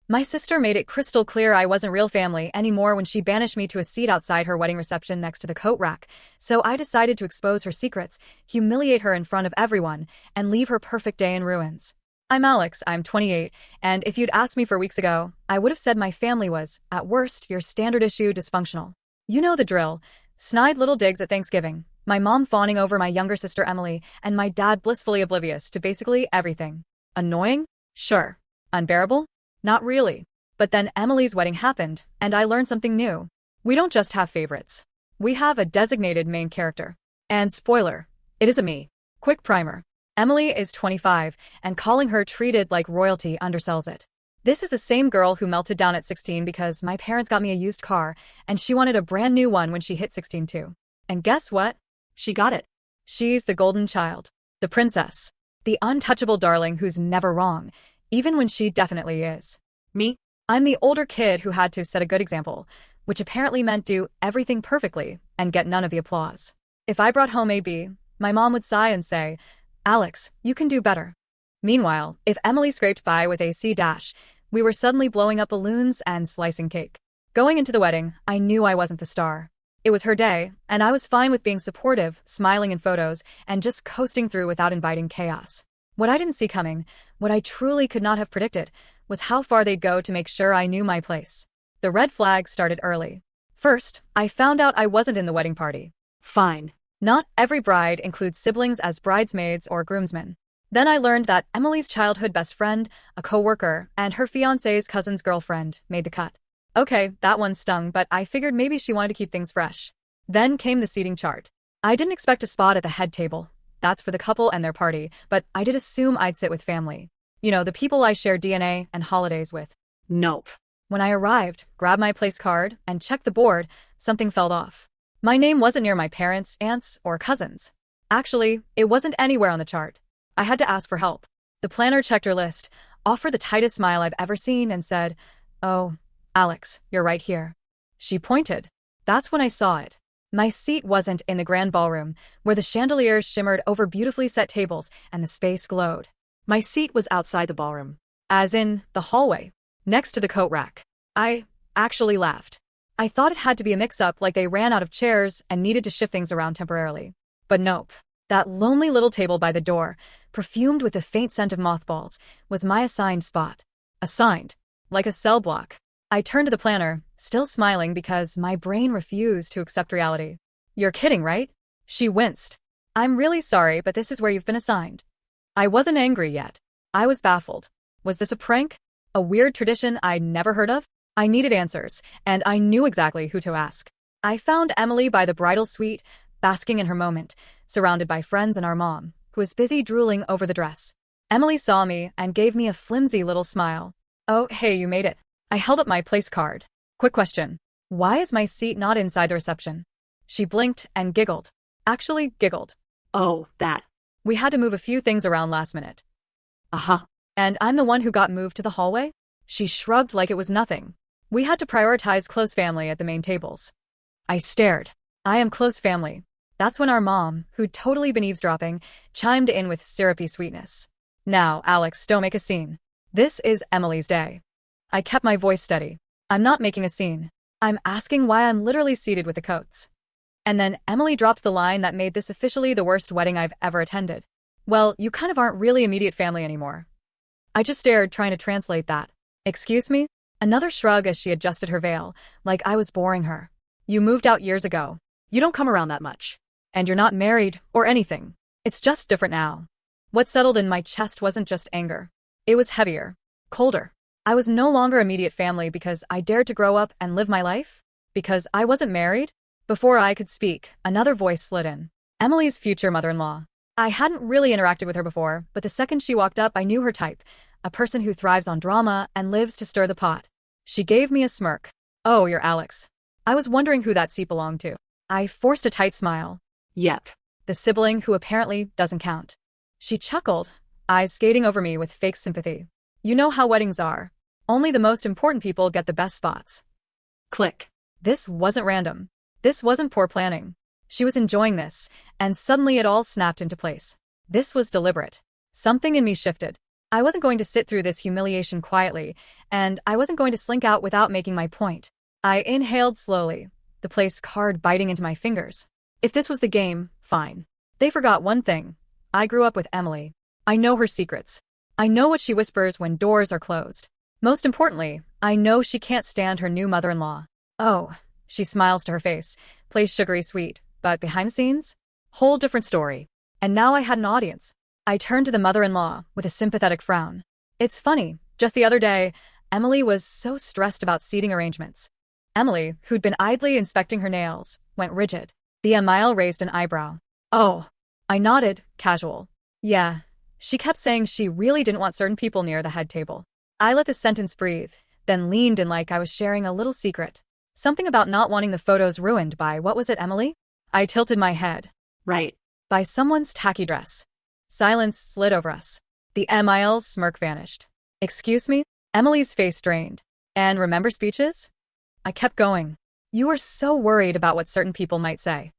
My sister made it crystal clear I wasn't real family anymore when she banished me to a seat outside her wedding reception next to the coat rack, so I decided to expose her secrets, humiliate her in front of everyone, and leave her perfect day in ruins. I'm Alex, I'm 28, and if you'd asked me 4 weeks ago, I would have said my family was, at worst, your standard issue dysfunctional. You know the drill. Snide little digs at Thanksgiving, my mom fawning over my younger sister Emily, and my dad blissfully oblivious to basically everything. Annoying? Sure. Unbearable? Not really. But then Emily's wedding happened, and I learned something new. We don't just have favorites. We have a designated main character. And spoiler, it isn't me. Quick primer. Emily is 25, and calling her treated like royalty undersells it. This is the same girl who melted down at 16 because my parents got me a used car, and she wanted a brand new one when she hit 16 too. And guess what? She got it. She's the golden child. The princess. The untouchable darling who's never wrong, even when she definitely is. Me? I'm the older kid who had to set a good example, which apparently meant do everything perfectly and get none of the applause. If I brought home a B, my mom would sigh and say, "Alex, you can do better." Meanwhile, if Emily scraped by with a C dash, we were suddenly blowing up balloons and slicing cake. Going into the wedding, I knew I wasn't the star. It was her day, and I was fine with being supportive, smiling in photos, and just coasting through without inviting chaos. What I didn't see coming, what I truly could not have predicted, was how far they'd go to make sure I knew my place. The red flags started early. First, I found out I wasn't in the wedding party. Fine. Not every bride includes siblings as bridesmaids or groomsmen. Then I learned that Emily's childhood best friend, a coworker, and her fiancé's cousin's girlfriend made the cut. Okay, that one stung, but I figured maybe she wanted to keep things fresh. Then came the seating chart. I didn't expect a spot at the head table. That's for the couple and their party, but I did assume I'd sit with family. You know, the people I share DNA and holidays with. Nope. When I arrived, grabbed my place card, and checked the board, something fell off. My name wasn't near my parents, aunts, or cousins. Actually, it wasn't anywhere on the chart. I had to ask for help. The planner checked her list, offered the tightest smile I've ever seen, and said, "Oh, Alex, you're right here." She pointed. That's when I saw it. My seat wasn't in the grand ballroom, where the chandeliers shimmered over beautifully set tables and the space glowed. My seat was outside the ballroom, as in the hallway, next to the coat rack. I actually laughed. I thought it had to be a mix-up, like they ran out of chairs and needed to shift things around temporarily. But nope. That lonely little table by the door, perfumed with the faint scent of mothballs, was my assigned spot. Assigned. Like a cell block. I turned to the planner, still smiling because my brain refused to accept reality. "You're kidding, right?" She winced. "I'm really sorry, but this is where you've been assigned." I wasn't angry yet. I was baffled. Was this a prank? A weird tradition I'd never heard of? I needed answers, and I knew exactly who to ask. I found Emily by the bridal suite, basking in her moment, surrounded by friends and our mom, who was busy drooling over the dress. Emily saw me and gave me a flimsy little smile. "Oh, hey, you made it." I held up my place card. "Quick question. Why is my seat not inside the reception?" She blinked and giggled. Actually giggled. "Oh, that. We had to move a few things around last minute." "Uh-huh. And I'm the one who got moved to the hallway?" She shrugged like it was nothing. "We had to prioritize close family at the main tables." I stared. I am close family. That's when our mom, who'd totally been eavesdropping, chimed in with syrupy sweetness. "Now, Alex, don't make a scene. This is Emily's day." I kept my voice steady. "I'm not making a scene. I'm asking why I'm literally seated with the coats." And then Emily dropped the line that made this officially the worst wedding I've ever attended. "Well, you kind of aren't really immediate family anymore." I just stared, trying to translate that. "Excuse me?" Another shrug as she adjusted her veil, like I was boring her. "You moved out years ago. You don't come around that much. And you're not married or anything. It's just different now." What settled in my chest wasn't just anger. It was heavier. Colder. I was no longer immediate family because I dared to grow up and live my life? Because I wasn't married? Before I could speak, another voice slid in. Emily's future mother-in-law. I hadn't really interacted with her before, but the second she walked up I knew her type. A person who thrives on drama and lives to stir the pot. She gave me a smirk. "Oh, you're Alex. I was wondering who that seat belonged to." I forced a tight smile. "Yep. The sibling who apparently doesn't count." She chuckled, eyes skating over me with fake sympathy. "You know how weddings are. Only the most important people get the best spots." Click. This wasn't random. This wasn't poor planning. She was enjoying this, and suddenly it all snapped into place. This was deliberate. Something in me shifted. I wasn't going to sit through this humiliation quietly, and I wasn't going to slink out without making my point. I inhaled slowly, the place card biting into my fingers. If this was the game, fine. They forgot one thing. I grew up with Emily. I know her secrets. I know what she whispers when doors are closed. Most importantly, I know she can't stand her new mother-in-law. Oh, she smiles to her face, plays sugary sweet, but behind the scenes? Whole different story. And now I had an audience. I turned to the mother-in-law with a sympathetic frown. It's funny, just the other day, Emily was so stressed about seating arrangements. Emily, who'd been idly inspecting her nails, went rigid. The Emile raised an eyebrow. Oh. I nodded, casual. Yeah. She kept saying she really didn't want certain people near the head table. I let the sentence breathe, then leaned in like I was sharing a little secret. Something about not wanting the photos ruined by, what was it, Emily? I tilted my head. Right. By someone's tacky dress. Silence slid over us. The Emile's smirk vanished. Excuse me? Emily's face drained. And remember speeches? I kept going. You were so worried about what certain people might say.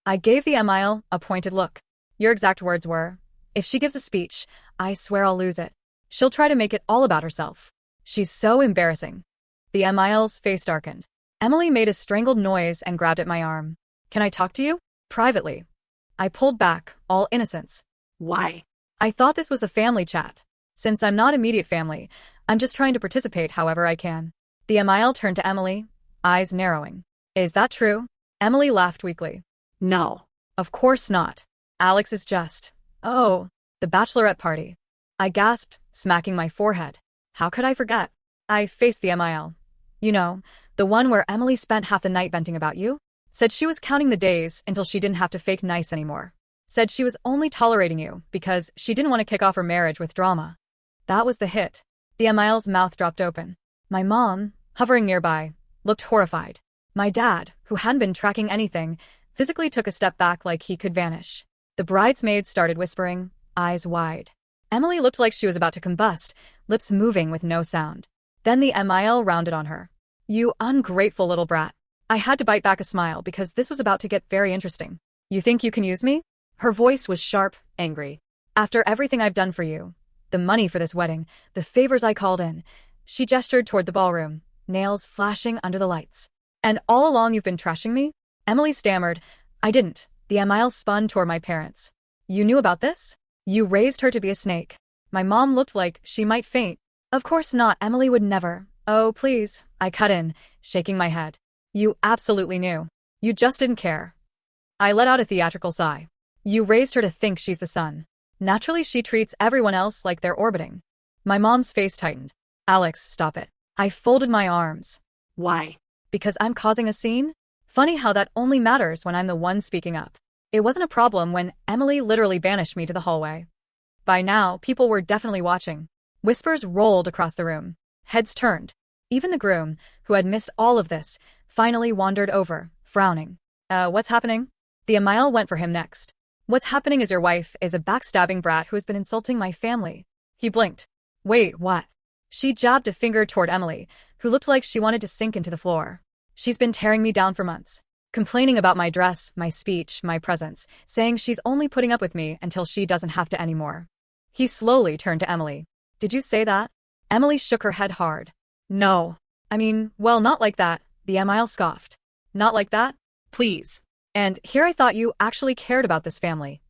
I gave the Emile a pointed look. Your exact words were, if she gives a speech, I swear I'll lose it. She'll try to make it all about herself. She's so embarrassing. The Emile's face darkened. Emily made a strangled noise and grabbed at my arm. Can I talk to you? Privately. I pulled back, all innocence. Why? I thought this was a family chat. Since I'm not immediate family, I'm just trying to participate however I can. The Emile turned to Emily, eyes narrowing. Is that true? Emily laughed weakly. No. Of course not. Alex is just... Oh, the bachelorette party. I gasped, smacking my forehead. How could I forget? I faced the Emile. You know, the one where Emily spent half the night venting about you? Said she was counting the days until she didn't have to fake nice anymore. Said she was only tolerating you because she didn't want to kick off her marriage with drama. That was the hit. The Emile's mouth dropped open. My mom, hovering nearby, looked horrified. My dad, who hadn't been tracking anything, physically took a step back like he could vanish. The bridesmaids started whispering, eyes wide. Emily looked like she was about to combust, lips moving with no sound. Then the Emile rounded on her. You ungrateful little brat. I had to bite back a smile because this was about to get very interesting. You think you can use me? Her voice was sharp, angry. After everything I've done for you, the money for this wedding, the favors I called in, she gestured toward the ballroom, nails flashing under the lights. And all along you've been trashing me? Emily stammered. I didn't. The Emile spun toward my parents. You knew about this? You raised her to be a snake. My mom looked like she might faint. Of course not, Emily would never. Oh, please, I cut in, shaking my head. You absolutely knew. You just didn't care. I let out a theatrical sigh. You raised her to think she's the sun. Naturally, she treats everyone else like they're orbiting. My mom's face tightened. Alex, stop it. I folded my arms. Why? Because I'm causing a scene? Funny how that only matters when I'm the one speaking up. It wasn't a problem when Emily literally banished me to the hallway. By now, people were definitely watching. Whispers rolled across the room. Heads turned. Even the groom, who had missed all of this, finally wandered over, frowning. What's happening? The Emile went for him next. What's happening is your wife is a backstabbing brat who has been insulting my family. He blinked. Wait, what? She jabbed a finger toward Emily, who looked like she wanted to sink into the floor. She's been tearing me down for months. Complaining about my dress, my speech, my presence, saying she's only putting up with me until she doesn't have to anymore. He slowly turned to Emily. Did you say that? Emily shook her head hard. No. I mean, well, not like that, the Emile scoffed. Not like that? Please. And here I thought you actually cared about this family.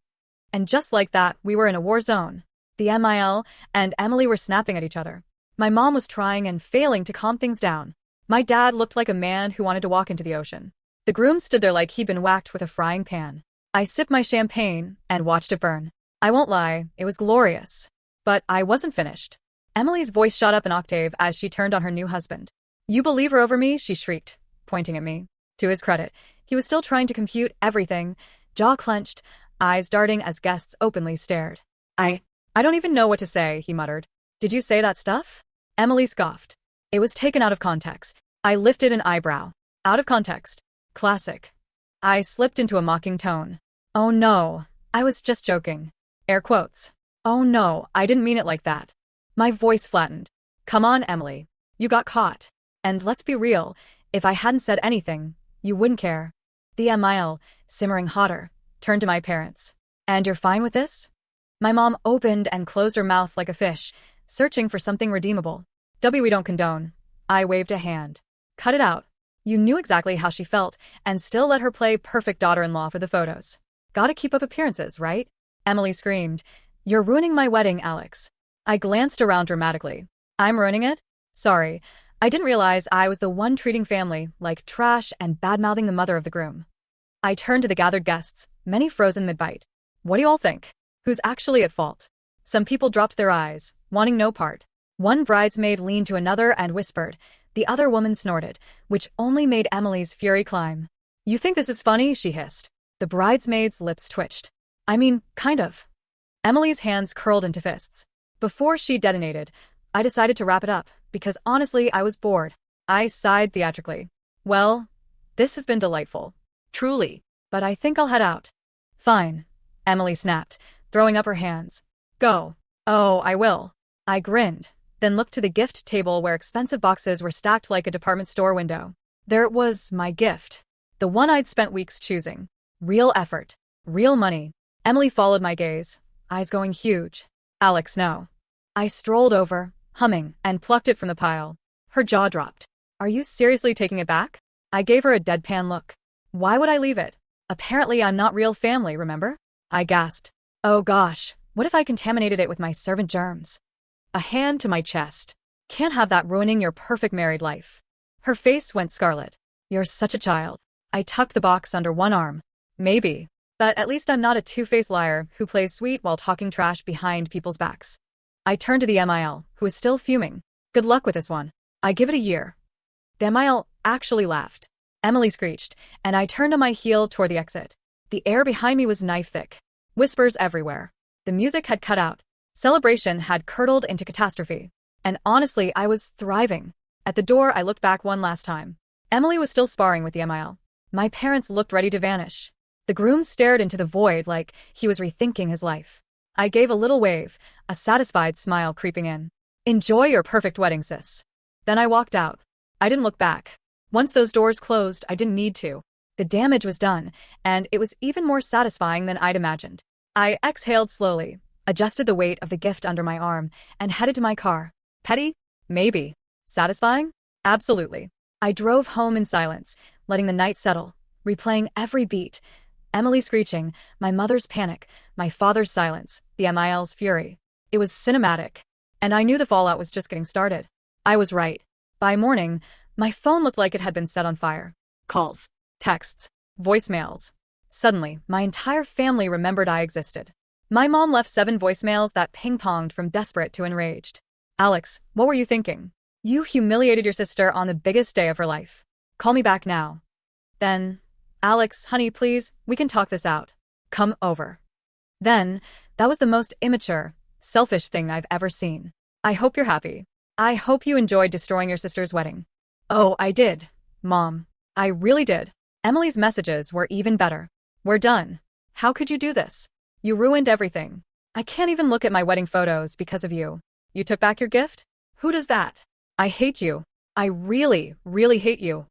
And just like that, we were in a war zone. The Emile and Emily were snapping at each other. My mom was trying and failing to calm things down. My dad looked like a man who wanted to walk into the ocean. The groom stood there like he'd been whacked with a frying pan. I sipped my champagne and watched it burn. I won't lie, it was glorious. But I wasn't finished. Emily's voice shot up an octave as she turned on her new husband. You believe her over me? She shrieked, pointing at me. To his credit, he was still trying to compute everything, jaw clenched, eyes darting as guests openly stared. I don't even know what to say, he muttered. Did you say that stuff? Emily scoffed. It was taken out of context. I lifted an eyebrow. Out of context. Classic. I slipped into a mocking tone. Oh no, I was just joking. Air quotes. Oh no, I didn't mean it like that. My voice flattened. Come on, Emily. You got caught. And let's be real, if I hadn't said anything, you wouldn't care. The Emile, simmering hotter, turned to my parents. And you're fine with this? My mom opened and closed her mouth like a fish, searching for something redeemable. We don't condone. I waved a hand. Cut it out. You knew exactly how she felt, and still let her play perfect daughter-in-law for the photos. Gotta keep up appearances, right? Emily screamed. You're ruining my wedding, Alex. I glanced around dramatically. I'm ruining it? Sorry. I didn't realize I was the one treating family like trash and bad-mouthing the mother of the groom. I turned to the gathered guests, many frozen mid-bite. What do you all think? Who's actually at fault? Some people dropped their eyes, wanting no part. One bridesmaid leaned to another and whispered. The other woman snorted, which only made Emily's fury climb. You think this is funny? She hissed. The bridesmaid's lips twitched. I mean, kind of. Emily's hands curled into fists. Before she detonated, I decided to wrap it up, because honestly I was bored. I sighed theatrically. Well, this has been delightful. Truly. But I think I'll head out. Fine. Emily snapped, throwing up her hands. Go. Oh, I will. I grinned, then looked to the gift table where expensive boxes were stacked like a department store window. There it was, my gift. The one I'd spent weeks choosing. Real effort. Real money. Emily followed my gaze, eyes going huge. Alex, no. I strolled over, humming, and plucked it from the pile. Her jaw dropped. Are you seriously taking it back? I gave her a deadpan look. Why would I leave it? Apparently I'm not real family, remember? I gasped. Oh gosh, what if I contaminated it with my servant germs? A hand to my chest. Can't have that ruining your perfect married life. Her face went scarlet. You're such a child. I tucked the box under one arm. Maybe. But at least I'm not a two-faced liar who plays sweet while talking trash behind people's backs. I turned to the MIL, who was still fuming. Good luck with this one. I give it a year. The MIL actually laughed. Emily screeched, and I turned on my heel toward the exit. The air behind me was knife-thick. Whispers everywhere. The music had cut out. Celebration had curdled into catastrophe. And honestly, I was thriving. At the door, I looked back one last time. Emily was still sparring with the MIL. My parents looked ready to vanish. The groom stared into the void like he was rethinking his life. I gave a little wave, a satisfied smile creeping in. Enjoy your perfect wedding, sis. Then I walked out. I didn't look back. Once those doors closed, I didn't need to. The damage was done, and it was even more satisfying than I'd imagined. I exhaled slowly, adjusted the weight of the gift under my arm, and headed to my car. Petty? Maybe. Satisfying? Absolutely. I drove home in silence, letting the night settle, replaying every beat. Emily screeching, my mother's panic, my father's silence, the MIL's fury. It was cinematic. And I knew the fallout was just getting started. I was right. By morning, my phone looked like it had been set on fire. Calls, texts, voicemails. Suddenly, my entire family remembered I existed. My mom left 7 voicemails that ping-ponged from desperate to enraged. Alex, what were you thinking? You humiliated your sister on the biggest day of her life. Call me back now. Then, Alex, honey, please, we can talk this out. Come over. Then, that was the most immature, selfish thing I've ever seen. I hope you're happy. I hope you enjoyed destroying your sister's wedding. Oh, I did, Mom. I really did. Emily's messages were even better. We're done. How could you do this? You ruined everything. I can't even look at my wedding photos because of you. You took back your gift? Who does that? I hate you. I really, really hate you.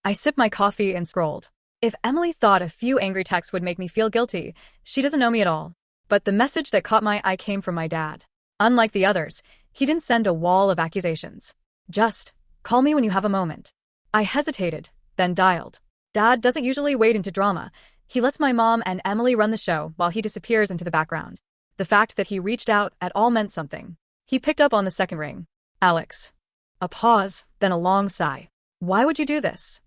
I sipped my coffee and scrolled. If Emily thought a few angry texts would make me feel guilty, she doesn't know me at all. But the message that caught my eye came from my dad. Unlike the others, he didn't send a wall of accusations. Just, call me when you have a moment. I hesitated, then dialed. Dad doesn't usually wade into drama. He lets my mom and Emily run the show while he disappears into the background. The fact that he reached out at all meant something. He picked up on the second ring. Alex. A pause, then a long sigh. Why would you do this?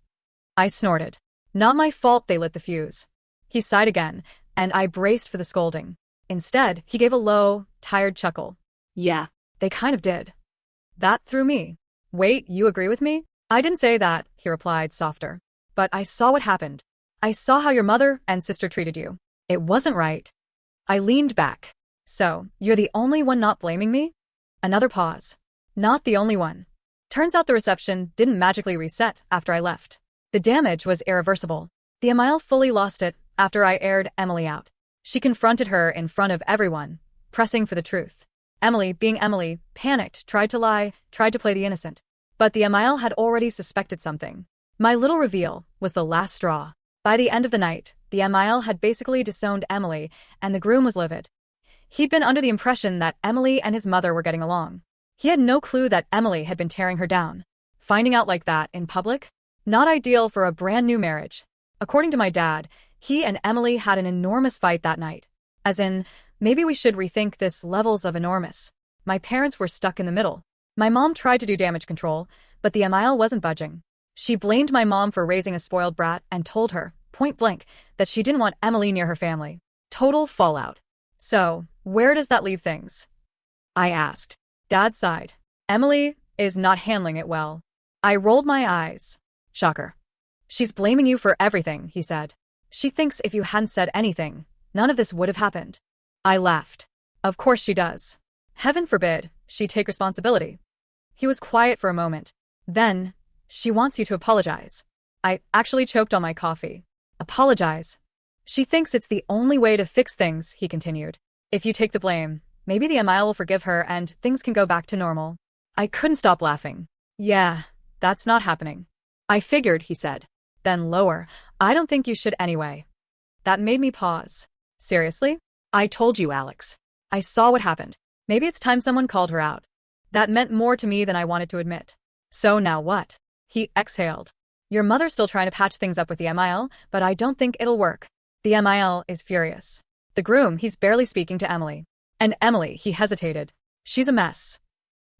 I snorted. Not my fault they lit the fuse. He sighed again, and I braced for the scolding. Instead, he gave a low, tired chuckle. Yeah, they kind of did. That threw me. Wait, you agree with me? I didn't say that, he replied softer. But I saw what happened. I saw how your mother and sister treated you. It wasn't right. I leaned back. So, you're the only one not blaming me? Another pause. Not the only one. Turns out the reception didn't magically reset after I left. The damage was irreversible. The Emile fully lost it after I aired Emily out. She confronted her in front of everyone, pressing for the truth. Emily, being Emily, panicked, tried to lie, tried to play the innocent. But the Emile had already suspected something. My little reveal was the last straw. By the end of the night, the Emile had basically disowned Emily, and the groom was livid. He'd been under the impression that Emily and his mother were getting along. He had no clue that Emily had been tearing her down. Finding out like that in public? Not ideal for a brand new marriage. According to my dad, he and Emily had an enormous fight that night. As in, maybe we should rethink this levels of enormous. My parents were stuck in the middle. My mom tried to do damage control, but the Emile wasn't budging. She blamed my mom for raising a spoiled brat and told her, point blank, that she didn't want Emily near her family. Total fallout. So, where does that leave things? I asked. Dad sighed. Emily is not handling it well. I rolled my eyes. Shocker. She's blaming you for everything, he said. She thinks if you hadn't said anything, none of this would have happened. I laughed. Of course she does. Heaven forbid she take responsibility. He was quiet for a moment. Then, she wants you to apologize. I actually choked on my coffee. Apologize. She thinks it's the only way to fix things, he continued. If you take the blame, maybe the Emile will forgive her and things can go back to normal. I couldn't stop laughing. Yeah, that's not happening. I figured, he said. Then lower, I don't think you should anyway. That made me pause. Seriously? I told you, Alex. I saw what happened. Maybe it's time someone called her out. That meant more to me than I wanted to admit. So now what? He exhaled. Your mother's still trying to patch things up with the Emile, but I don't think it'll work. The Emile is furious. The groom, he's barely speaking to Emily. And Emily, he hesitated. She's a mess.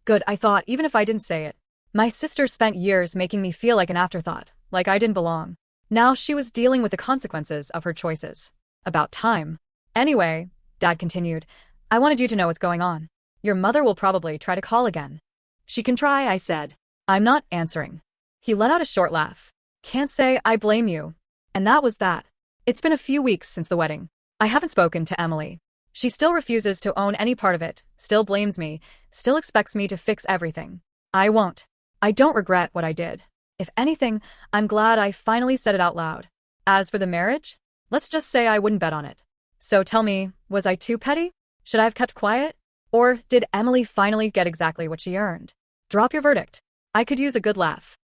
Good, I thought, even if I didn't say it. My sister spent years making me feel like an afterthought, like I didn't belong. Now she was dealing with the consequences of her choices. About time. Anyway, Dad continued, I wanted you to know what's going on. Your mother will probably try to call again. She can try, I said. I'm not answering. He let out a short laugh. Can't say I blame you. And that was that. It's been a few weeks since the wedding. I haven't spoken to Emily. She still refuses to own any part of it, still blames me, still expects me to fix everything. I won't. I don't regret what I did. If anything, I'm glad I finally said it out loud. As for the marriage, let's just say I wouldn't bet on it. So tell me, was I too petty? Should I have kept quiet? Or did Emily finally get exactly what she earned? Drop your verdict. I could use a good laugh.